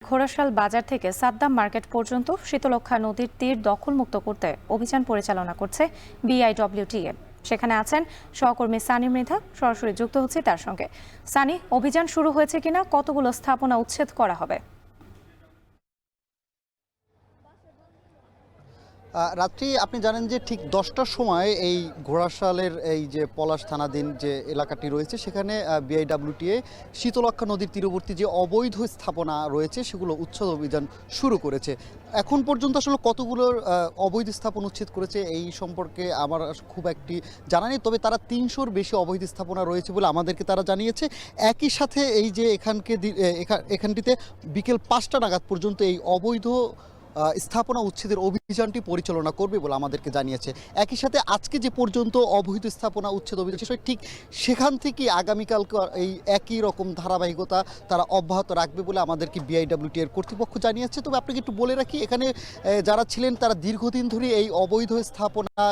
ঘোড়াশাল বাজার থেকে সাদ্দাম মার্কেট পর্যন্ত শীতলক্ষ্যা নদীর তীর দখলমুক্ত করতে অভিযান পরিচালনা করছে বিআইডব্লিউটিএ। সেখানে আছেন সহকর্মী সানি মৃধা। সরাসরি যুক্ত হচ্ছে তার সঙ্গে। সানি, অভিযান শুরু হয়েছে কিনা, কতগুলো স্থাপনা উচ্ছেদ করা হবে? রাত্রি আপনি জানেন যে ঠিক 10টার সময় এই ঘোড়াশালের এই যে পলাশ থানাধীন যে এলাকাটি রয়েছে সেখানে বিআইডব্লিউটিএ শীতলক্ষ্যা নদীর তীরবর্তী যে অবৈধ স্থাপনা রয়েছে সেগুলো উচ্ছেদ অভিযান শুরু করেছে। এখন পর্যন্ত আসলে কতগুলোর অবৈধ স্থাপনা উচ্ছেদ করেছে এই সম্পর্কে আমার খুব একটি জানা নেই, তবে তারা 300-র বেশি অবৈধ স্থাপনা রয়েছে বলে আমাদেরকে তারা জানিয়েছে। একই সাথে এই যে এখানটিতে বিকেল 5টা নাগাদ পর্যন্ত এই অবৈধ স্থাপনা উচ্ছেদের অভিযানটি পরিচালনা করবে বলে আমাদেরকে জানিয়েছে। একই সাথে আজকে যে পর্যন্ত অবৈধ স্থাপনা উচ্ছেদ অভিযান শেষ হয়, ঠিক সেখান থেকে আগামীকালকে এই একই রকম ধারাবাহিকতা তারা অব্যাহত রাখবে বলে আমাদেরকে বিআইডব্লিউটি এর কর্তৃপক্ষ জানিয়েছে। তবে আপনাকে একটু বলে রাখি, এখানে যারা ছিলেন তারা দীর্ঘদিন ধরে এই অবৈধ স্থাপনা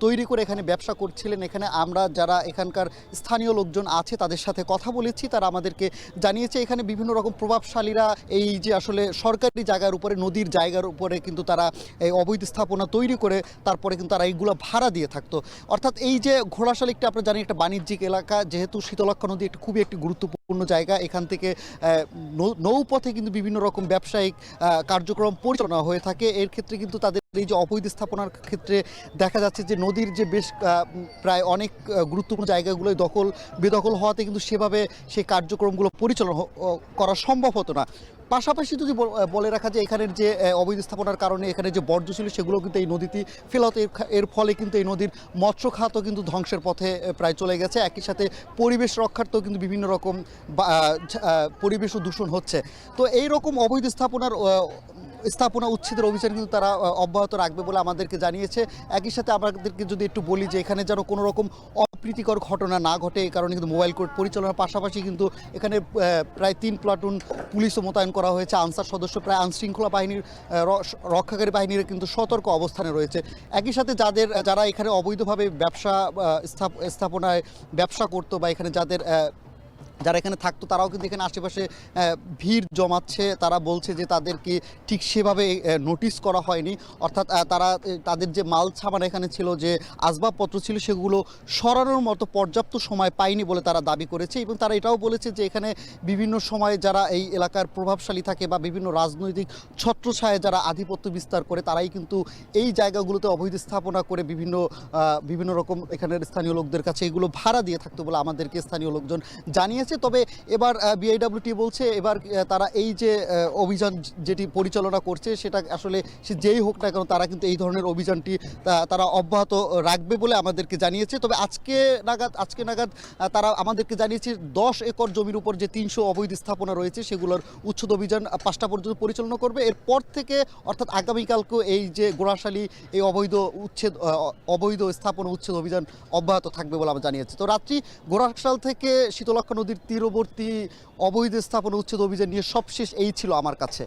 তৈরি করে এখানে ব্যবসা করছিলেন। এখানে আমরা যারা এখানকার স্থানীয় লোকজন আছে তাদের সাথে কথা বলেছি, তারা আমাদেরকে জানিয়েছে এখানে বিভিন্ন রকম প্রভাবশালীরা এই যে আসলে সরকারি জায়গার উপরে, নদীর জায়গার উপরে কিন্তু তারা এই অবৈধ স্থাপনা তৈরি করে তারপরে কিন্তু তারা এইগুলো ভাড়া দিয়ে থাকতো। অর্থাৎ এই যে ঘোড়াশাল একটা আপনারা জানেন একটা বাণিজ্যিক এলাকা, যেহেতু শীতলক্ষ্যা নদী একটা খুবই একটি গুরুত্বপূর্ণ জায়গা, এখান থেকে নৌপথে কিন্তু বিভিন্ন রকম ব্যবসায়িক কার্যক্রম পরিচালনা হয়ে থাকে। এর ক্ষেত্রে কিন্তু তাদের এই যে অবৈধ স্থাপনার ক্ষেত্রে দেখা যাচ্ছে যে নদীর যে বেশ প্রায় অনেক গুরুত্বপূর্ণ জায়গাগুলোই বেদখল হওয়াতে কিন্তু সেভাবে সেই কার্যক্রমগুলো পরিচালনা করা সম্ভব হতো না। পাশাপাশি যদি বলে রাখা যায় এখানের যে অবৈধ স্থাপনার কারণে এখানে যে বর্জ্য ছিল সেগুলো কিন্তু এই নদীতে ফেলা হতো। এর ফলে কিন্তু এই নদীর মৎস্য খাতও কিন্তু ধ্বংসের পথে প্রায় চলে গেছে। একই সাথে পরিবেশ রক্ষার্থেও কিন্তু বিভিন্ন রকম পরিবেশও দূষণ হচ্ছে। তো এই রকম অবৈধ স্থাপনা উচ্ছেদের অভিযান কিন্তু তারা অব্যাহত রাখবে বলে আমাদেরকে জানিয়েছে। একই সাথে আমাদেরকে যদি একটু বলি যে এখানে যেন কোনো রকম অপ্রীতিকর ঘটনা না ঘটে, এই কারণে কিন্তু মোবাইল কোর্ট পরিচালনার পাশাপাশি কিন্তু এখানে প্রায় 3 প্লাটুন পুলিশও মোতায়েন করা হয়েছে। আনসার সদস্য প্রায় আইনশৃঙ্খলা বাহিনীর রক্ষাকারী বাহিনীর কিন্তু সতর্ক অবস্থানে রয়েছে। একই সাথে যারা এখানে অবৈধভাবে স্থাপনায় ব্যবসা করতো বা এখানে যারা এখানে থাকতো তারাও কিন্তু এখানে আশেপাশে ভিড় জমাচ্ছে। তারা বলছে যে তাদেরকে ঠিক সেভাবে নোটিশ করা হয়নি, অর্থাৎ তাদের যে মাল সামান এখানে ছিল, যে আসবাবপত্র ছিল, সেগুলো সরানোর মতো পর্যাপ্ত সময় পায়নি বলে তারা দাবি করেছে। এবং তারা এটাও বলেছে যে এখানে বিভিন্ন সময়ে যারা এই এলাকার প্রভাবশালী থাকে বা বিভিন্ন রাজনৈতিক ছত্রছায়ায় যারা আধিপত্য বিস্তার করে তারাই কিন্তু এই জায়গাগুলোতে অবৈধ স্থাপনা করে বিভিন্ন রকম এখানের স্থানীয় লোকদের কাছে এগুলো ভাড়া দিয়ে থাকতো বলে আমাদেরকে স্থানীয় লোকজন জানিয়েছে। তবে এবার বিআইডব্লিউটি বলছে এবার তারা এই যে অভিযান যেটি পরিচালনা করছে সেটা আসলে সে যেই হোক না কেন তারা কিন্তু এই ধরনের অভিযানটি তারা অব্যাহত রাখবে বলে আমাদেরকে জানিয়েছে। তবে আজকে নাগাদ তারা আমাদেরকে জানিয়েছে 10 একর জমির উপর যে 300 অবৈধ স্থাপনা রয়েছে সেগুলোর উচ্ছেদ অভিযান 5টা পর্যন্ত পরিচালনা করবে। এরপর থেকে অর্থাৎ আগামীকালকেও এই যে গোড়াশালী এই অবৈধ স্থাপনা উচ্ছেদ অভিযান অব্যাহত থাকবে বলে আমরা জানিয়েছি। তো রাত্রি গোড়াশাল থেকে শীতলক্ষ্যা নদীর তীরবর্তী অবৈধ স্থাপনা উচ্ছেদ অভিযান নিয়ে সবশেষ এই ছিল আমার কাছে।